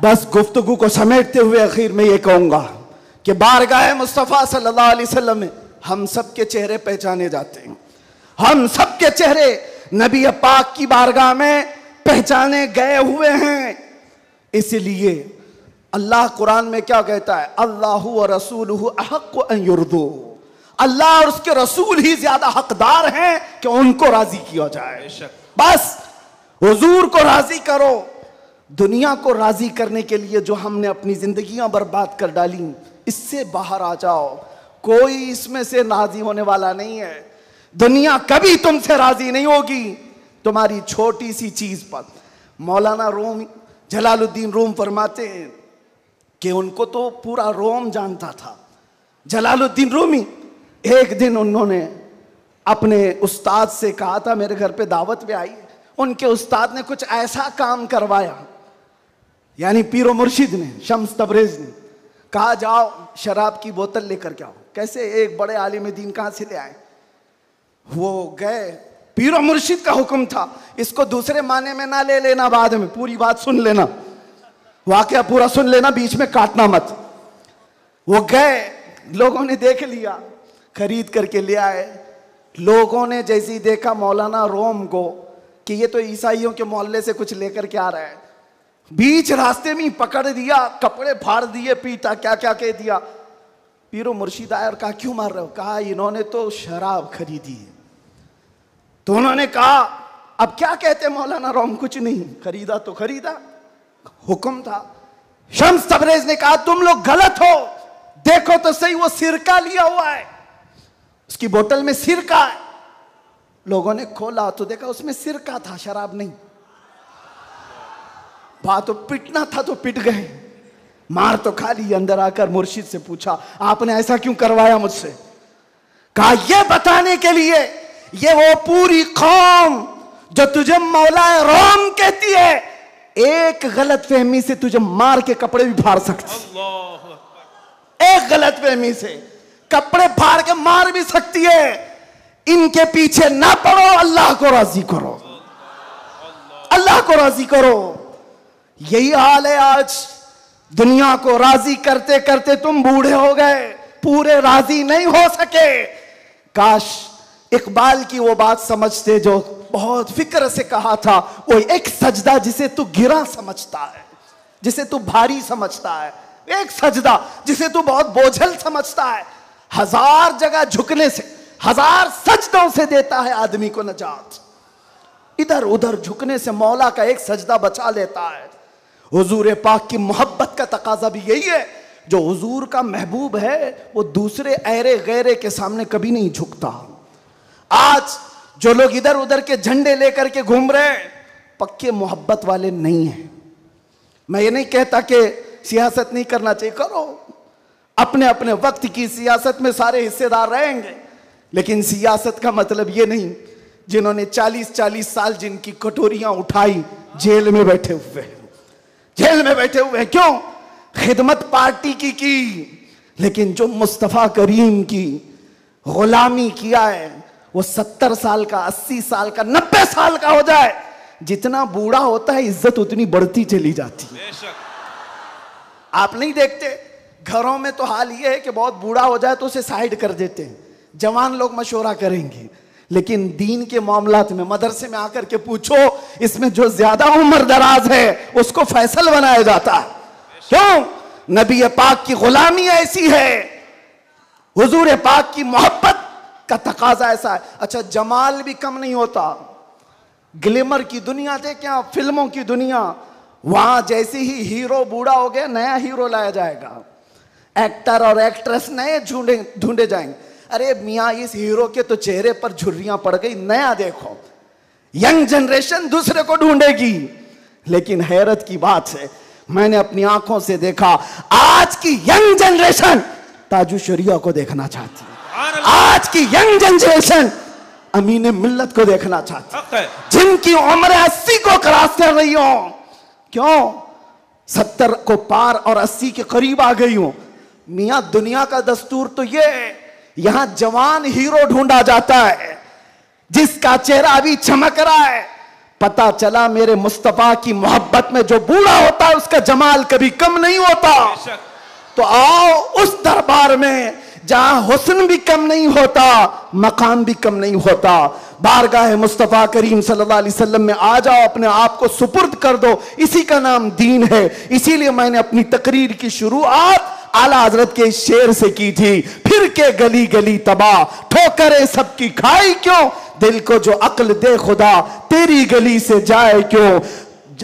बस गुफ्तगू को समेटते हुए आखिर में ये कहूंगा कि बारगाह मुस्तफ़ा सल्लल्लाहु अलैहि वसल्लम में हम सब के चेहरे पहचाने जाते हैं। हम सब के चेहरे नबी पाक की बारगाह में पहचाने गए हुए हैं। इसलिए अल्लाह कुरान में क्या कहता है? अल्लाहु व रसूलुहु अहक्कु अन युर्दू। अल्लाह और उसके रसूल ही ज्यादा हकदार हैं कि उनको राजी किया जाए। बस हुजूर को राजी करो। दुनिया को राजी करने के लिए जो हमने अपनी जिंदगियां बर्बाद कर डाली, इससे बाहर आ जाओ। कोई इसमें से राजी होने वाला नहीं है। दुनिया कभी तुमसे राजी नहीं होगी तुम्हारी छोटी सी चीज पर। मौलाना रूम जलालुद्दीन रूम फरमाते हैं कि उनको तो पूरा रोम जानता था। जलालुद्दीन रूमी, एक दिन उन्होंने अपने उस्ताद से कहा था, मेरे घर पे दावत में आई, उनके उस्ताद ने कुछ ऐसा काम करवाया, यानी पीरो मुर्शिद ने, शम्स तबरेज ने कहा जाओ शराब की बोतल लेकर के आओ। कैसे? एक बड़े आलिम दीन कहाँ से ले आए? वो गए, पीरो मुर्शिद का हुक्म था। इसको दूसरे माने में ना ले लेना, बाद में पूरी बात सुन लेना, वाकया पूरा सुन लेना, बीच में काटना मत। वो गए, लोगों ने देख लिया, खरीद करके ले आए। लोगों ने जैसे ही देखा मौलाना रोम को कि ये तो ईसाइयों के मोहल्ले से कुछ लेकर के आ रहा है, बीच रास्ते में पकड़ दिया, कपड़े फाड़ दिए, पीटा, क्या क्या कह दिया। पीरो मुर्शिद आया और कहा क्यों मार रहे हो? कहा इन्होंने तो शराब खरीदी है। तो उन्होंने कहा अब क्या कहते मौलाना रोम? कुछ नहीं, खरीदा तो खरीदा, हुक्म था। शम्स तबरेज ने कहा तुम लोग गलत हो, देखो तो सही, वो सिरका लिया हुआ है, उसकी बोतल में सिरका है। लोगों ने खोला तो देखा उसमें सिरका था, शराब नहीं। बात तो पिटना था तो पिट गए, मार तो खा ली। अंदर आकर मुर्शिद से पूछा आपने ऐसा क्यों करवाया मुझसे? कहा ये बताने के लिए, ये वो पूरी कौम जो तुझे मौला रोम कहती है, एक गलत फहमी से तुझे मार के कपड़े भी फाड़ सकती, एक गलत फहमी से कपड़े फाड़ के मार भी सकती है। इनके पीछे ना पड़ो, अल्लाह को राजी करो, अल्लाह को राजी करो। यही हाल है आज। दुनिया को राजी करते करते तुम बूढ़े हो गए, पूरे राजी नहीं हो सके। काश इकबाल की वो बात समझते जो बहुत फिक्र से कहा था, वो एक सजदा जिसे तू गिरा समझता है, जिसे तू भारी समझता है, एक सजदा जिसे तू बहुत बोझल समझता है, 1000 जगह झुकने से, 1000 सजदों से देता है आदमी को नजात। इधर उधर झुकने से मौला का एक सजदा बचा लेता है। हुजूर पाक की मोहब्बत का तकाजा भी यही है, जो हुजूर का महबूब है वो दूसरे ऐरे गैरे के सामने कभी नहीं झुकता। आज जो लोग इधर उधर के झंडे लेकर के घूम रहे हैं, पक्के मोहब्बत वाले नहीं हैं। मैं ये नहीं कहता कि सियासत नहीं करना चाहिए, करो, अपने अपने वक्त की सियासत में सारे हिस्सेदार रहेंगे, लेकिन सियासत का मतलब ये नहीं जिन्होंने 40-40 साल जिनकी कटोरियां उठाई जेल में बैठे हुए, जेल में बैठे हुए क्यों? खिदमत पार्टी की, लेकिन जो मुस्तफा करीम की गुलामी किया है वो 70 साल का, 80 साल का, 90 साल का हो जाए, जितना बूढ़ा होता है इज्जत उतनी बढ़ती चली जाती है। आप नहीं देखते घरों में तो हाल ये है कि बहुत बूढ़ा हो जाए तो उसे साइड कर देते हैं, जवान लोग मशवरा करेंगे, लेकिन दीन के मामलात में मदरसे में आकर के पूछो, इसमें जो ज्यादा उम्र दराज है उसको फैसल बनाया जाता है। क्यों? नबी पाक की गुलामी ऐसी है, हुजूर पाक की मोहब्बत का तकाजा ऐसा है। अच्छा, जमाल भी कम नहीं होता, ग्लैमर की दुनिया देखें आप, फिल्मों की दुनिया, वहां जैसे ही हीरो बूढ़ा हो गया नया हीरो लाया जाएगा, एक्टर और एक्ट्रेस नए ढूंढे जाएंगे। अरे मियाँ, इस हीरो के तो चेहरे पर झुर्रियां पड़ गई, नया देखो। यंग जनरेशन दूसरे को ढूंढेगी, लेकिन हैरत की बात है, मैंने अपनी आंखों से देखा, आज की यंग जनरेशन ताजु शरिया को देखना चाहती है, आज की यंग जनरेशन अमीन मिल्लत को देखना चाहती है, जिनकी उम्र 80 को क्रॉस कर रही हो। क्यों? 70 को पार और 80 के करीब आ गई हूं। मियां, दुनिया का दस्तूर तो ये है, यहां जवान हीरो ढूंढा जाता है जिसका चेहरा अभी चमक रहा है। पता चला मेरे मुस्तफा की मोहब्बत में जो बूढ़ा होता है उसका जमाल कभी कम नहीं होता। तो आओ उस दरबार में जहां हुस्न भी कम नहीं होता, मकाम भी कम नहीं होता। बारगाह मुस्तफा करीम सल्लल्लाहु अलैहि वसल्लम में आ जाओ, अपने आप को सुपुर्द कर दो, इसी का नाम दीन है। इसीलिए मैंने अपनी तकरीर की शुरुआत आला हजरत के शेर से की थी, फिर के गली गली तबाह, ठोकरें सबकी खाई क्यों, दिल को जो अक्ल दे खुदा, तेरी गली से जाए क्यों।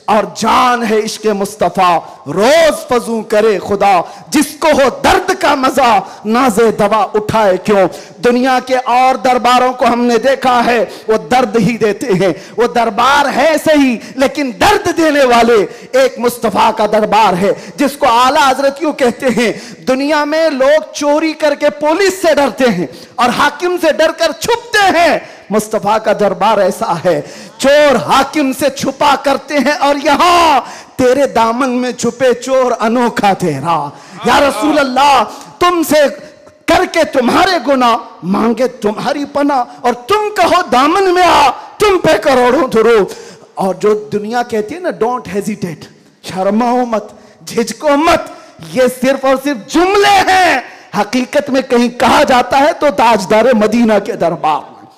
और जान है इश्क मुस्तफा, रोज फजू करे खुदा, जिसको हो दर्द का मजा, नाज़े दवा उठाए क्यों। दुनिया के और दरबारों को हमने देखा है, वो दर्द ही देते हैं, वो दरबार है सही लेकिन दर्द देने वाले एक मुस्तफा का दरबार है, जिसको आला हजरत क्यों कहते हैं। दुनिया में लोग चोरी करके पुलिस से डरते हैं और हाकिम से डरकर छुपते हैं, मुस्तफा का दरबार ऐसा है, चोर हाकिम से छुपा करते हैं और यहां तेरे दामन में छुपे चोर अनोखा तेरा। या रसूल अल्लाह, तुमसे करके तुम्हारे गुनाह, मांगे तुम्हारी पना, और तुम कहो दामन में आ, तुम पे करोड़ों दुरूद। और जो दुनिया कहती है ना, डोंट हेजिटेट, शर्माओ मत, झिझको मत, ये सिर्फ और सिर्फ जुमले हैं। हकीकत में कहीं कहा जाता है तो ताजदार मदीना के दरबार में,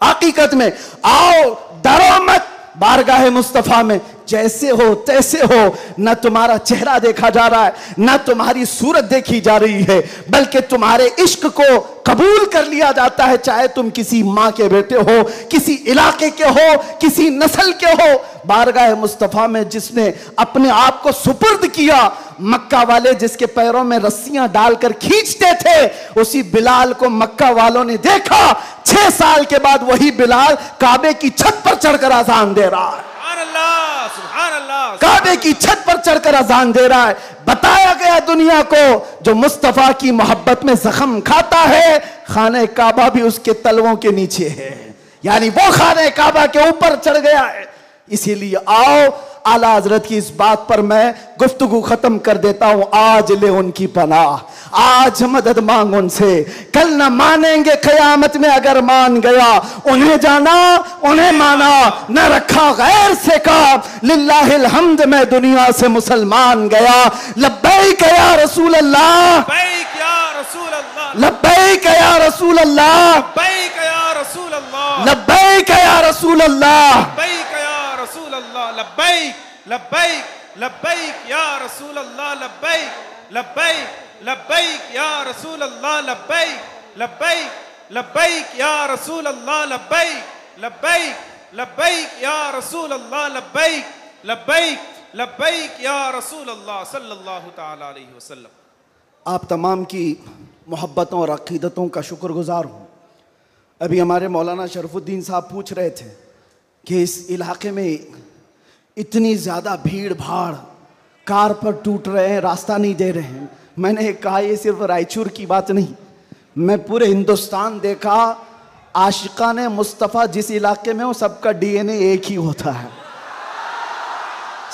हकीकत में आओ, डरो मत, बारगाह मुस्तफा में जैसे हो तैसे हो, न तुम्हारा चेहरा देखा जा रहा है, न तुम्हारी सूरत देखी जा रही है, बल्कि तुम्हारे इश्क को कबूल कर लिया जाता है, चाहे तुम किसी माँ के बेटे हो, किसी इलाके के हो, किसी नस्ल के हो। बारगाह मुस्तफा में जिसने अपने आप को सुपुर्द किया, मक्का वाले जिसके पैरों में रस्सियां डालकर खींचते थे, उसी बिलाल को मक्का वालों ने देखा, 6 साल के बाद वही बिलाल काबे की छत पर चढ़कर अजान दे रहा है। काबे की छत पर चढ़कर अजान दे रहा है। बताया गया दुनिया को, जो मुस्तफा की मोहब्बत में जख्म खाता है, खाने काबा भी उसके तलवों के नीचे है, यानी वो खाने काबा के ऊपर चढ़ गया है। इसीलिए आओ, आला हजरत की इस बात पर मैं गुफ्तगू खत्म कर देता हूं। आज ले उनकी पनाह, आज मदद मांग उनसे, कल न मानेंगे कयामत में अगर मान गया। उन्हें जाना, उन्हें माना, न रखा गैर से काम, लिल्लाहिल हम्द में दुनिया से मुसलमान गया। लब्बैक या रसूल अल्लाह, लब्बैक या रसूल अल्लाह, लब्बैक या रसूल अल्लाह, लब्बैक या लब्बैक या रसूल अल्लाह, लब्बैक या रसूल अल्लाह, लब्बैक लब्बैक लब्बैक या रसूल अल्लाह, लब्बैक लब्बैक लब्बैक या रसूल अल्लाह, लब्बैक लब्बैक लब्बैक या रसूल अल्लाह, लब्बैक लब्बैक लब्बैक या रसूल अल्लाह, लब्बैक लब्बैक लब्बैक या रसूल अल्लाह सल्लल्लाहु ताला अलैहि वसल्लम। आप तमाम की मोहब्बतों और अक़ीदतों का शुक्रगुज़ार हूँ। अभी हमारे मौलाना शरफुद्दीन साहब पूछ रहे थे कि इस इलाके में इतनी ज़्यादा भीड़ भाड़, कार पर टूट रहे हैं, रास्ता नहीं दे रहे हैं। मैंने कहा ये सिर्फ रायचूर की बात नहीं, मैं पूरे हिंदुस्तान देखा, आशिकाने मुस्तफ़ा जिस इलाके में हो सबका डीएनए एक ही होता है,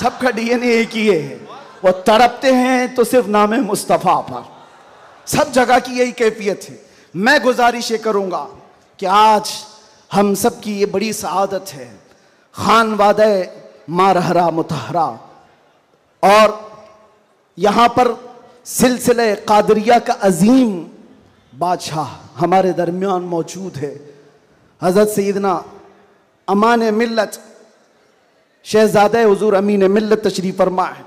सबका डीएनए एक ही है। वो तड़पते हैं तो सिर्फ नाम मुस्तफ़ा पर, सब जगह की यही कैफियत है। मैं गुजारिश ये करूँगा कि आज हम सब की ये बड़ी सआदत है, खान वादे मारहरा मुतहरा, और यहाँ पर सिलसिले कादरिया का अजीम बादशाह हमारे दरमियान मौजूद है। हज़रत सैयदना अमान मिल्लत शहज़ादे हुज़ूर अमीन मिल्लत तशरीफ़ फरमा है।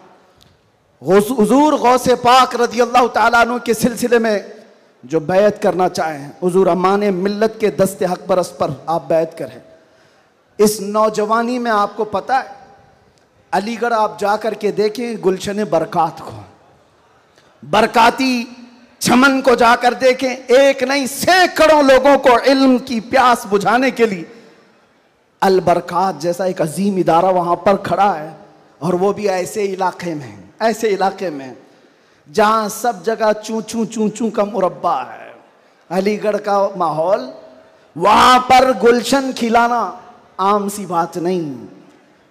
हुज़ूर गौसे पाक रज़ी अल्लाह ताला अन्हु के सिलसिले में जो बैत करना चाहें, हुज़ूर अमान मिल्लत के दस्ते हक बरस पर आप बैत करें। इस नौजवानी में आपको पता है, अलीगढ़ आप जा कर के देखें गुलशन बरकात को, बरकाती चमन को जाकर देखें, एक नहीं सैकड़ों लोगों को इल्म की प्यास बुझाने के लिए अल बरकात जैसा एक अजीम इदारा वहाँ पर खड़ा है। और वो भी ऐसे इलाके में, ऐसे इलाके में जहाँ सब जगह चूं चूं चूं चूं का मुरब्बा है। अलीगढ़ का माहौल, वहाँ पर गुलशन खिलाना आम सी बात नहीं।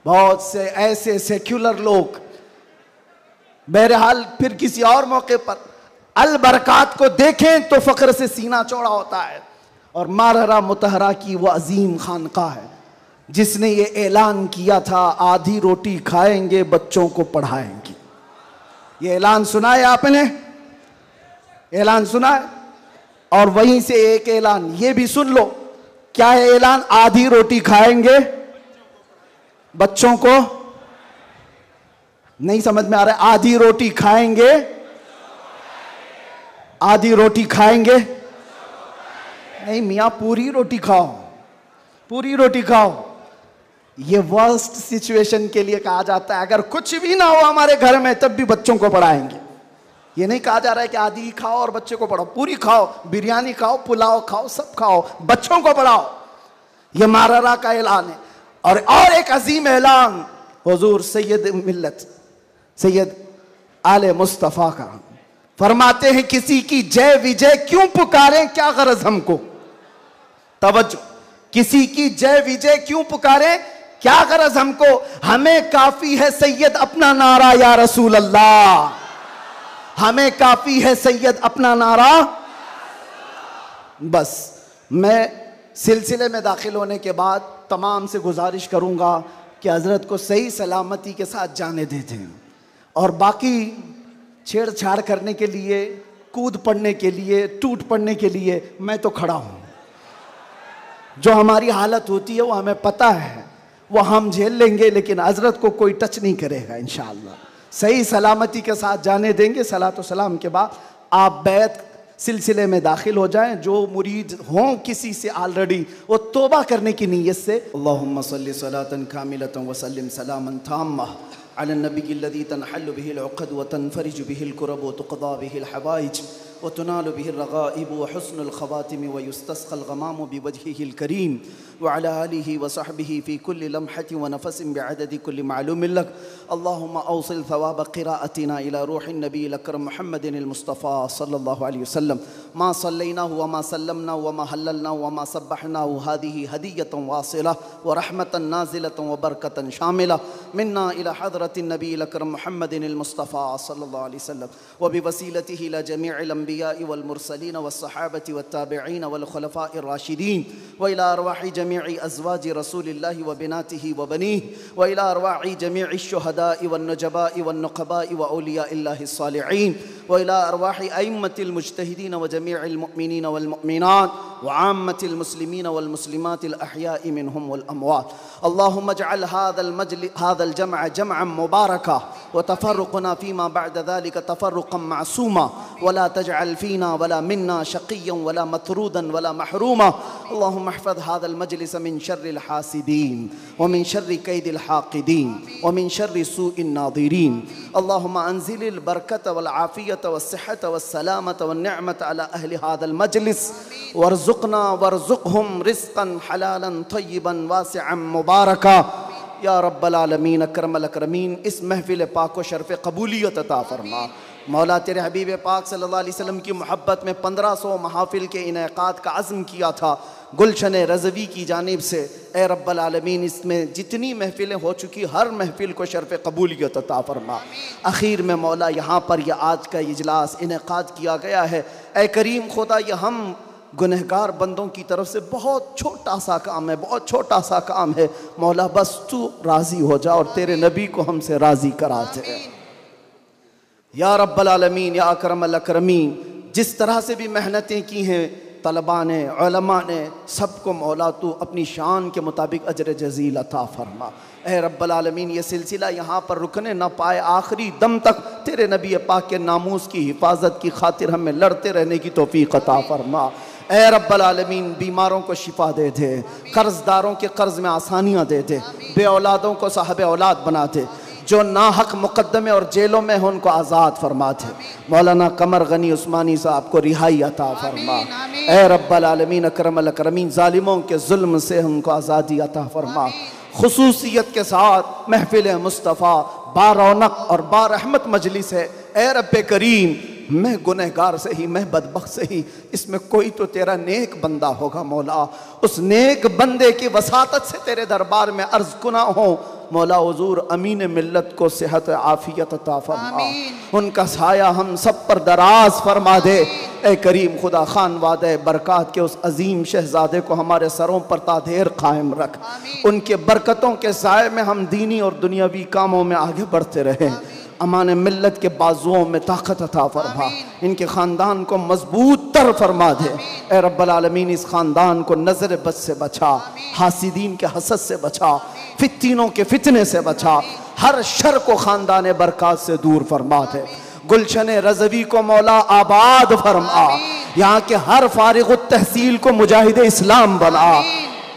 बहुत से ऐसे सेक्युलर लोग, बहरहाल फिर किसी और मौके पर अल बरकात को देखें तो फ़ख्र से सीना चौड़ा होता है। और मारहरा मुतहरा की वो अजीम खानका है जिसने ये ऐलान किया था, आधी रोटी खाएंगे बच्चों को पढ़ाएंगे। ये ऐलान सुना है आपने, ऐलान सुना है। और वहीं से एक ऐलान ये भी सुन लो, क्या है ऐलान? आधी रोटी खाएंगे बच्चों को, नहीं समझ में आ रहा है? आधी रोटी खाएंगे, आधी रोटी खाएंगे नहीं मियाँ, पूरी रोटी खाओ, पूरी रोटी खाओ। ये वर्स्ट सिचुएशन के लिए कहा जाता है। अगर कुछ भी ना हो हमारे घर में तब भी बच्चों को पढ़ाएंगे। ये नहीं कहा जा रहा है कि आधी खाओ और बच्चे को पढ़ाओ, पूरी खाओ, बिरयानी खाओ, पुलाव खाओ, सब खाओ, बच्चों को पढ़ाओ। ये मारहरा का ऐलान है। और एक अजीम ऐलान हुजूर सैयद मिल्लत सैयद आले मुस्तफ़ा का, फरमाते हैं किसी की जय विजय क्यों पुकारें, क्या गरज हमको। तवज्जो, किसी की जय विजय क्यों पुकारें, क्या गरज हमको, हमें काफी है सैयद अपना नारा या रसूल अल्लाह, हमें काफी है सैयद अपना नारा। बस मैं सिलसिले में दाखिल होने के बाद तमाम से गुजारिश करूंगा कि हजरत को सही सलामती के साथ जाने देते हैं। और बाकी छेड़छाड़ करने के लिए, कूद पड़ने के लिए, टूट पड़ने के लिए मैं तो खड़ा हूँ। जो हमारी हालत होती है वो हमें पता है, वो हम झेल लेंगे, लेकिन हजरत को कोई टच नहीं करेगा इंशाअल्लाह। सही सलामती के साथ जाने देंगे। सलातो सलाम के बाद आप बैत सिलसिले में दाखिल हो जाएं। जो मुरीद हों किसी से ऑलरेडी, वो तौबा करने की नीयत से अल्लाहुम्मा सल्ली सलातन कामिलतन व सल्लिम सलामन ताम्मा अला नबी लदी तनहल्लु बिहिल उक़द व तनफरिजु बिहिल कुरब व तुक़दा बिहिल हवाइज व तुनालु बिहिल रग़ाइब व हुस्नुल ख़वातिम व युस्तस्क़ल ग़मामु बिवजहिहिल करीम व अला आलिहि व सहबिहि फ़ी कुल्लि लम्हतिन व नफ़सिन बिअददि कुल्लि मालूमिन लक। अल्लाहुम्मा औसिल थवाब क़िराअतिना इला रूहिन नबील अकरम मुहम्मदिनिल मुस्तफ़ा सल्लल्लाहु अलैहि वसल्लम मा सल्लैनाहु व मा सल्लमनाहु व मा हल्ललनाहु व मा सब्बहनाहु हादिहि हदियतन वासिला व रहमतन नाज़िलतन व बरकतन शामिला मिन्ना इला हज़रतिन नबील अकरम मुहम्मदिनिल मुस्तफ़ा सल्लल्लाहु अलैहि वसल्लम व बिवसीलतिहि इला जमीइल अंबिया'i वल मुरसलीन व सहाबति व ताबिईन वल खुलफ़ाइर राशिदीन व इला अरवाहि जमीइ अज़वाजि रसूलिल्लाहि व बिनातिहि व बनीहि व इला अरवाहि जमीइ शुहदा'i वन नुजबा'i वन नुक़बा'i व औलिया'iल्लाहि सालिहीन व इला अरवाहि अइम्मतिल मुज्तहिदीन व जमीइल मुअमिनीन वल मुअमिनात व आम्मतिल मुस्लिमीन वल मुस्लिमातिल अहयाइ मिनहुम वल अमवात। अल्लाहुम्मा जअल हादल जमअ जमअन मुबारका व तफर्रुक़ना फ़ीमा बअद ज़ालिका तफर्रुक़न मासूमा वला तजअल फ़ीना वला मिन्ना शक़िय्यन वला मतरूदन वला महरूमा। अल्लाहुम्मा अहफ़ज़ हादल मजलिस मिन शर्रिल हासिदीन व मिन शर्रि कैदिल हाक़िदीन व मिन शर्रि सूइन नाज़िरीन। अल्लाहुम्मा अंज़िलिल बरकत वल आफ़ियत वस्सिहत वस्सलामत वन्निअमत अला अहलि हादल मजलिस वर्ज़ुक़ना वर्ज़ुक़हुम रिज़्क़न हलालन तय्यिबन वासिअन मुबारका या रब्बल आलमीन अकरमल अकरमीन। इस महफ़िल पाक को शर्फ़ क़बूलियत अता फ़रमा। मौला तेरे हबीब पाक सल्लल्लाहु अलैहि वसल्लम की मोहब्बत में 1500 महाफ़िल के इनेक़ाद का अज़्म किया था गुलशन रज़वी की जानिब से। ए रब्बल आलमीन, इसमें जितनी महफ़िलें हो चुकी हर महफ़िल को शर्फ़ क़बूलियत अता फ़रमा। आखिर में मौला यहाँ पर यह आज का इजलास इनेक़ाद किया गया है। ए करीम खुदा, यह हम गुनहगार बंदों की तरफ से बहुत छोटा सा काम है, बहुत छोटा सा काम है। मौला बस तू राज़ी हो जा और तेरे नबी को हमसे राज़ी करा दे या रब्बल आलमीन या अकरमल अकरमीन। जिस तरह से भी मेहनतें की हैं तलबा ने, उलमा ने, सबको मौला तू अपनी शान के मुताबिक अजर जज़ील अता फ़रमा। ए रब्बल आलमीन, ये सिलसिला यहाँ पर रुकने न पाए, आखिरी दम तक तेरे नबी पाक के नामूस की हिफाजत की खातिर हमें लड़ते रहने की तौफ़ीक़ अता फ़रमा। ए रब्बल आलमीन, बीमारों को शिफा दे दे, कर्ज़दारों के कर्ज़ में आसानियाँ दे दे, बे औलादों को साहब औलाद बना दे, जो नाहक मुकद्दमे और जेलों में हो उनको आज़ाद फरमा दे। मौलाना कमर गनी उस्मानी साहब को रिहाई अता फरमा। ए रब्बल आलमीन अकरमल अकरमीन, ज़ालिमों के जुल्म से उनको आज़ादी अता फरमा। खुसूसियत के साथ महफिल मुस्तफ़ा बारौनक और बारहमत मजलिस है। ए रब्बे करीम, मैं गुनहगार से ही, मैं बदबख्त से ही, इसमें कोई तो तेरा नेक बंदा होगा मौला। उस नेक बंदे की वसातत से तेरे दरबार में अर्ज़ कुना हो मौला, हुज़ूर अमीन मिल्लत को सेहत आफ़ियत अता फरमा, उनका साया हम सब पर दराज फरमा दे। ए करीम खुदा, खान वादे बरक़ात के उस अजीम शहजादे को हमारे सरों पर तादेर कायम रख। उनके बरकतों के साए में हम दीनी और दुनियावी कामों में आगे बढ़ते रहें। अमान मिल्लत के बाजुओं में ताकत अता फरमा, इनके ख़ानदान को मजबूत तर फरमा दे। ए रब्बल आलमीन, इस ख़ानदान को नज़र बद से बचा, हासिदीन के हसद से बचा, फित्तीनों के फितने से बचा, हर शर को ख़ानदान बरक़ात से दूर फरमा दे। गुलशन रज़वी को मौला आबाद फरमा, यहाँ के हर फारिग़ुत तहसील को मुजाहिद इस्लाम बना,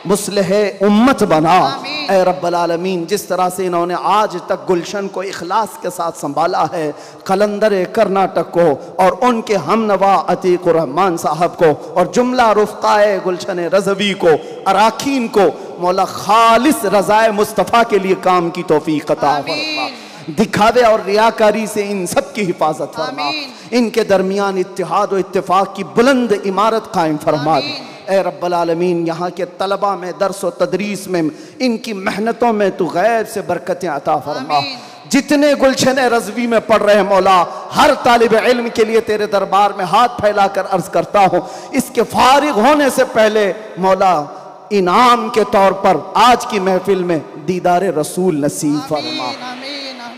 मुस्लिह उम्मत बना। ए रब्बल आलमीन, जिस तरह से इन्होंने आज तक गुलशन को इखलास के साथ संभाला है, कलंदर कर्नाटक को और उनके हमनवा अतीक़ुर रहमान साहब को और जुमला रुफ़क़ाए गुलशन रज़वी को, अराकीन को मौला खालिस रज़ाए मुस्तफ़ा के लिए काम की तौफ़ीक़ अता फरमा। दिखावे और रियाकारी से इन सब की हिफाजत फरमा, इनके दरमियान इत्तिहाद और इत्तिफ़ाक़ की बुलंद इमारत कायम फरमा दे। ए रब्बल आलमीन, यहाँ के तलबा में, दर्स व तदरीस में, इनकी मेहनतों में तू गैब से बरकतें अता फरमा। जितने गुलशन रज़वी में पढ़ रहे हैं मौला, हर तालिब इल्म के लिए तेरे दरबार में हाथ फैलाकर अर्ज़ करता हूँ, इसके फारिग होने से पहले मौला इनाम के तौर पर आज की महफिल में दीदार रसूल नसीब फरमा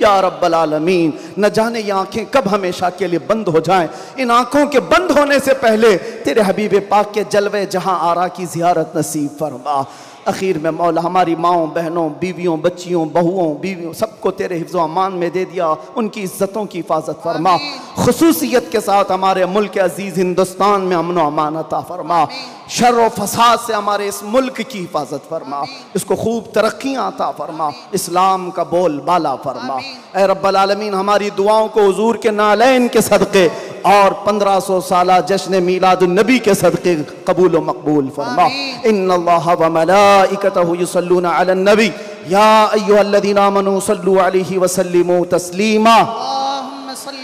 या रब्बल आलमीन। न जाने ये आँखें कब हमेशा के लिए बंद हो जाएं। इन आँखों के बंद होने से पहले तेरे हबीब पाक के जलवे जहाँ आरा की ज़ियारत नसीब फरमा। आखिर में मौला हमारी माओं, बहनों, बीवियों, बच्चियों, बहुओं, बीवियों, सबको तेरे हिफ्ज़ व अमान में दे दिया। उनकी इज़्ज़तों की हिफाजत फरमा। खुसूसियत के साथ हमारे मुल्क अजीज़ हिंदुस्तान में अमन व अमान अता फरमा। शर व फसाद से हमारे इस मुल्क की हिफाजत फरमा, इसको खूब तरक्कियाँ अता फरमा, इस्लाम का बोल बाला फरमा। ए रब्बल आलमीन, हमारी दुआओं को हुजूर के नालैन के सदक़े और 1500 साला जश्न मीलादुन नबी के सदक़े कबूल व मकबूल फरमा। इन्नल्लाह व मलाइकतहु युसल्लूना अलन नबी या अय्युहल्लज़ीना आमनू सल्लू अलैहि व सल्लिमू तस्लीमा।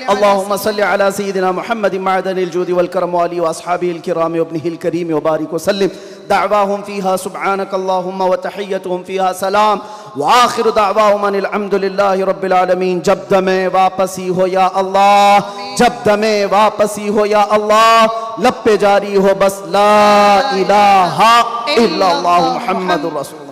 अल्लाहुम्मा सल्लि अला सय्यिदिना मुहम्मदिन मअदनिल जूदि वल करम व आलिहि व अस्हाबिहिल किराम व इब्निहिल करीम व बारिक व सल्लिम। दअवाहुम फीहा सुब्हानकल्लाहुम्मा व तहिय्यतुहुम फीहा सलाम व आखिरु दअवाहुम अनिल हम्दुलिल्लाहि रब्बिल आलमीन। जब दमे वापसी हो या अल्लाह, जब दमे वापसी हो या अल्लाह, लब पे जारी हो बस ला इलाहा इल्लल्लाहु मुहम्मदुर रसूल।